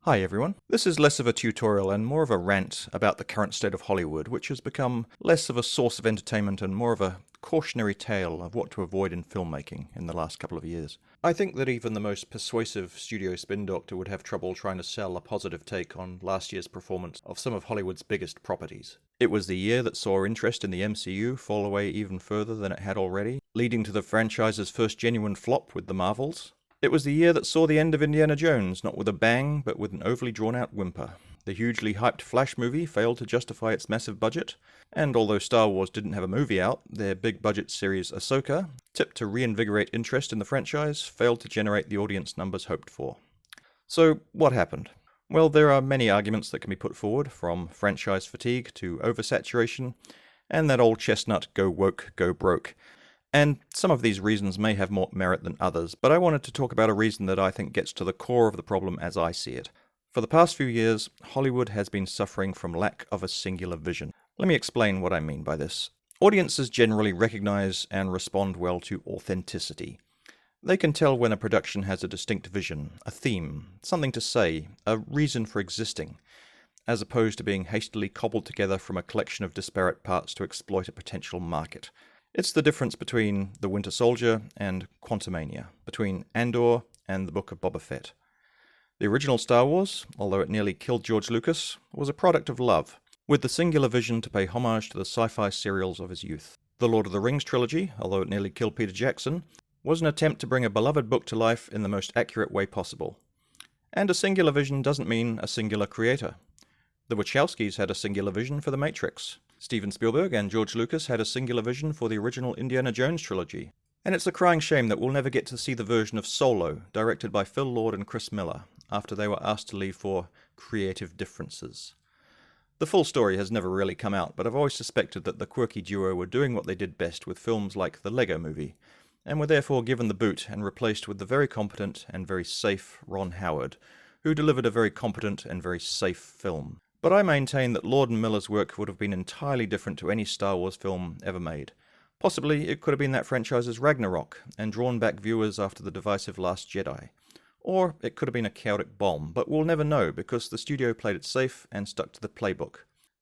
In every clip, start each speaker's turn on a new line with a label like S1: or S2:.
S1: Hi everyone. This is less of a tutorial and more of a rant about the current state of Hollywood, which has become less of a source of entertainment and more of a cautionary tale of what to avoid in filmmaking in the last couple of years. I think that even the most persuasive studio spin doctor would have trouble trying to sell a positive take on last year's performance of some of Hollywood's biggest properties. It was the year that saw interest in the MCU fall away even further than it had already, leading to the franchise's first genuine flop with the Marvels. It was the year that saw the end of Indiana Jones, not with a bang, but with an overly drawn-out whimper. The hugely hyped Flash movie failed to justify its massive budget, and although Star Wars didn't have a movie out, their big-budget series Ahsoka, tipped to reinvigorate interest in the franchise, failed to generate the audience numbers hoped for. So, what happened? Well, there are many arguments that can be put forward, from franchise fatigue to oversaturation, and that old chestnut, go woke, go broke. And some of these reasons may have more merit than others, but I wanted to talk about a reason that I think gets to the core of the problem as I see it. For the past few years, Hollywood has been suffering from lack of a singular vision. Let me explain what I mean by this. Audiences generally recognize and respond well to authenticity. They can tell when a production has a distinct vision, a theme, something to say, a reason for existing, as opposed to being hastily cobbled together from a collection of disparate parts to exploit a potential market. It's the difference between The Winter Soldier and Quantumania, between Andor and the Book of Boba Fett. The original Star Wars, although it nearly killed George Lucas, was a product of love, with the singular vision to pay homage to the sci-fi serials of his youth. The Lord of the Rings trilogy, although it nearly killed Peter Jackson, was an attempt to bring a beloved book to life in the most accurate way possible. And a singular vision doesn't mean a singular creator. The Wachowskis had a singular vision for The Matrix. Steven Spielberg and George Lucas had a singular vision for the original Indiana Jones trilogy. And it's a crying shame that we'll never get to see the version of Solo, directed by Phil Lord and Chris Miller, after they were asked to leave for creative differences. The full story has never really come out, but I've always suspected that the quirky duo were doing what they did best with films like The Lego Movie, and were therefore given the boot and replaced with the very competent and very safe Ron Howard, who delivered a very competent and very safe film. But I maintain that Lord and Miller's work would have been entirely different to any Star Wars film ever made. Possibly it could have been that franchise's Ragnarok, and drawn back viewers after the divisive Last Jedi. Or it could have been a chaotic bomb, but we'll never know because the studio played it safe and stuck to the playbook.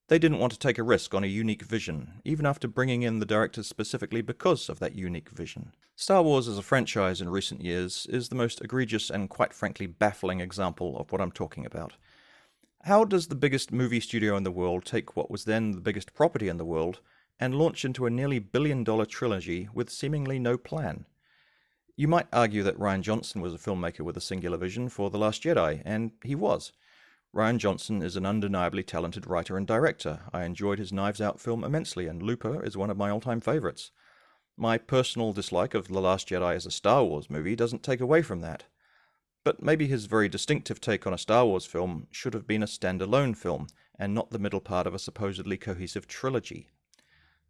S1: They didn't want to take a risk on a unique vision, even after bringing in the directors specifically because of that unique vision. Star Wars as a franchise in recent years is the most egregious and quite frankly baffling example of what I'm talking about. How does the biggest movie studio in the world take what was then the biggest property in the world and launch into a nearly billion-dollar trilogy with seemingly no plan? You might argue that Rian Johnson was a filmmaker with a singular vision for The Last Jedi, and he was. Rian Johnson is an undeniably talented writer and director. I enjoyed his Knives Out film immensely, and Looper is one of my all-time favorites. My personal dislike of The Last Jedi as a Star Wars movie doesn't take away from that. But maybe his very distinctive take on a Star Wars film should have been a standalone film, and not the middle part of a supposedly cohesive trilogy.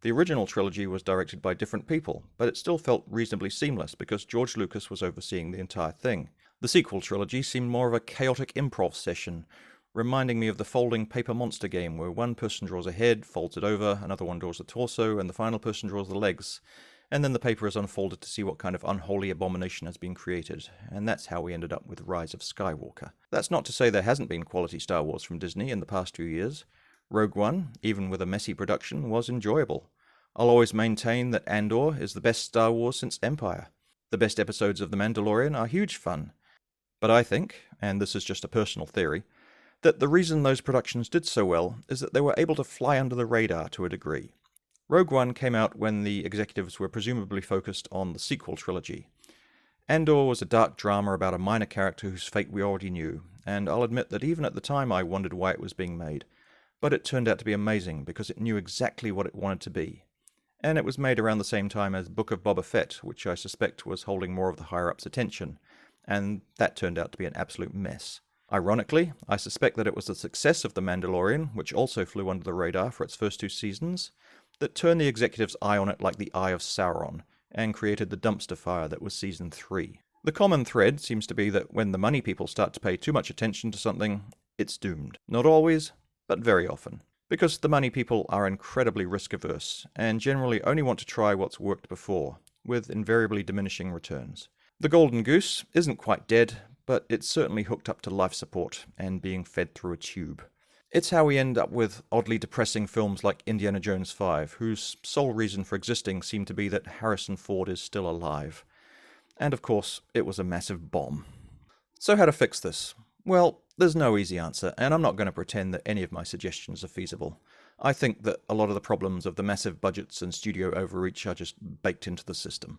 S1: The original trilogy was directed by different people, but it still felt reasonably seamless because George Lucas was overseeing the entire thing. The sequel trilogy seemed more of a chaotic improv session, reminding me of the folding paper monster game where one person draws a head, folds it over, another one draws the torso, and the final person draws the legs. And then the paper is unfolded to see what kind of unholy abomination has been created, and that's how we ended up with Rise of Skywalker. That's not to say there hasn't been quality Star Wars from Disney in the past few years. Rogue One, even with a messy production, was enjoyable. I'll always maintain that Andor is the best Star Wars since Empire. The best episodes of The Mandalorian are huge fun. But I think, and this is just a personal theory, that the reason those productions did so well is that they were able to fly under the radar to a degree. Rogue One came out when the executives were presumably focused on the sequel trilogy. Andor was a dark drama about a minor character whose fate we already knew, and I'll admit that even at the time I wondered why it was being made. But it turned out to be amazing because it knew exactly what it wanted to be. And it was made around the same time as Book of Boba Fett, which I suspect was holding more of the higher-ups' attention, and that turned out to be an absolute mess. Ironically, I suspect that it was the success of The Mandalorian, which also flew under the radar for its first 2 seasons, that turned the executives' eye on it like the eye of Sauron, and created the dumpster fire that was Season 3. The common thread seems to be that when the money people start to pay too much attention to something, it's doomed. Not always, but very often. Because the money people are incredibly risk-averse, and generally only want to try what's worked before, with invariably diminishing returns. The golden goose isn't quite dead, but it's certainly hooked up to life support and being fed through a tube. It's how we end up with oddly depressing films like Indiana Jones 5, whose sole reason for existing seemed to be that Harrison Ford is still alive. And of course, it was a massive bomb. So how to fix this? Well, there's no easy answer, and I'm not going to pretend that any of my suggestions are feasible. I think that a lot of the problems of the massive budgets and studio overreach are just baked into the system.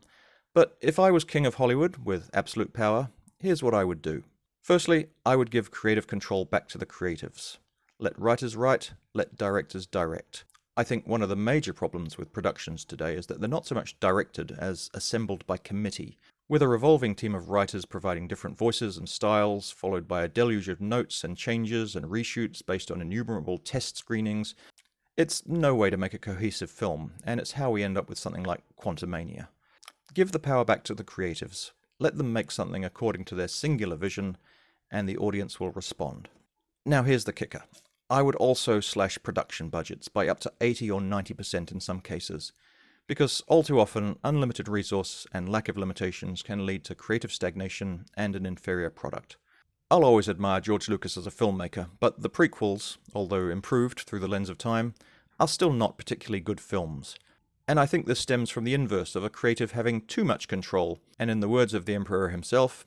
S1: But if I was king of Hollywood with absolute power, here's what I would do. Firstly, I would give creative control back to the creatives. Let writers write, let directors direct. I think one of the major problems with productions today is that they're not so much directed as assembled by committee, with a revolving team of writers providing different voices and styles, followed by a deluge of notes and changes and reshoots based on innumerable test screenings. It's no way to make a cohesive film, and it's how we end up with something like Quantumania. Give the power back to the creatives. Let them make something according to their singular vision, and the audience will respond. Now here's the kicker. I would also slash production budgets by up to 80 or 90% in some cases, because all too often, unlimited resource and lack of limitations can lead to creative stagnation and an inferior product. I'll always admire George Lucas as a filmmaker, but the prequels, although improved through the lens of time, are still not particularly good films. And I think this stems from the inverse of a creative having too much control, and in the words of the Emperor himself,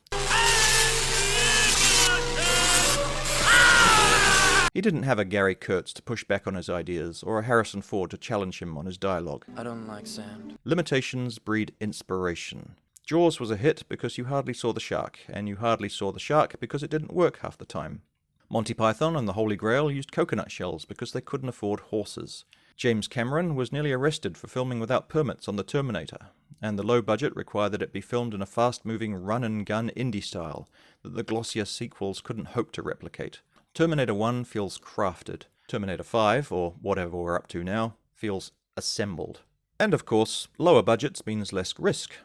S1: he didn't have a Gary Kurtz to push back on his ideas, or a Harrison Ford to challenge him on his dialogue.
S2: I don't like sand.
S1: Limitations breed inspiration. Jaws was a hit because you hardly saw the shark, and you hardly saw the shark because it didn't work half the time. Monty Python and the Holy Grail used coconut shells because they couldn't afford horses. James Cameron was nearly arrested for filming without permits on The Terminator, and the low budget required that it be filmed in a fast-moving run-and-gun indie style that the glossier sequels couldn't hope to replicate. Terminator 1 feels crafted. Terminator 5, or whatever we're up to now, feels assembled. And of course, lower budgets means less risk.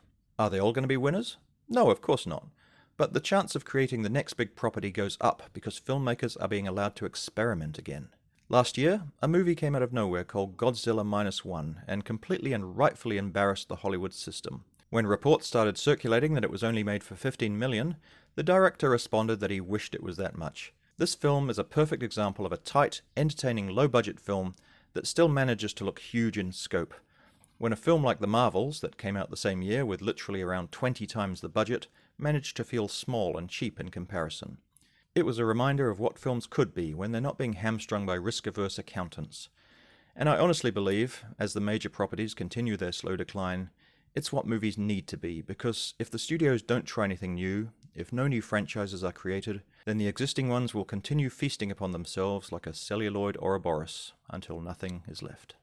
S1: Are they all going to be winners? No, of course not. But the chance of creating the next big property goes up because filmmakers are being allowed to experiment again. Last year, a movie came out of nowhere called Godzilla -1 and completely and rightfully embarrassed the Hollywood system. When reports started circulating that it was only made for $15 million, the director responded that he wished it was that much. This film is a perfect example of a tight, entertaining, low-budget film that still manages to look huge in scope. When a film like The Marvels, that came out the same year with literally around 20 times the budget, managed to feel small and cheap in comparison. It was a reminder of what films could be when they're not being hamstrung by risk-averse accountants. And I honestly believe, as the major properties continue their slow decline, it's what movies need to be, because if the studios don't try anything new, if no new franchises are created, then the existing ones will continue feasting upon themselves like a celluloid Ouroboros until nothing is left.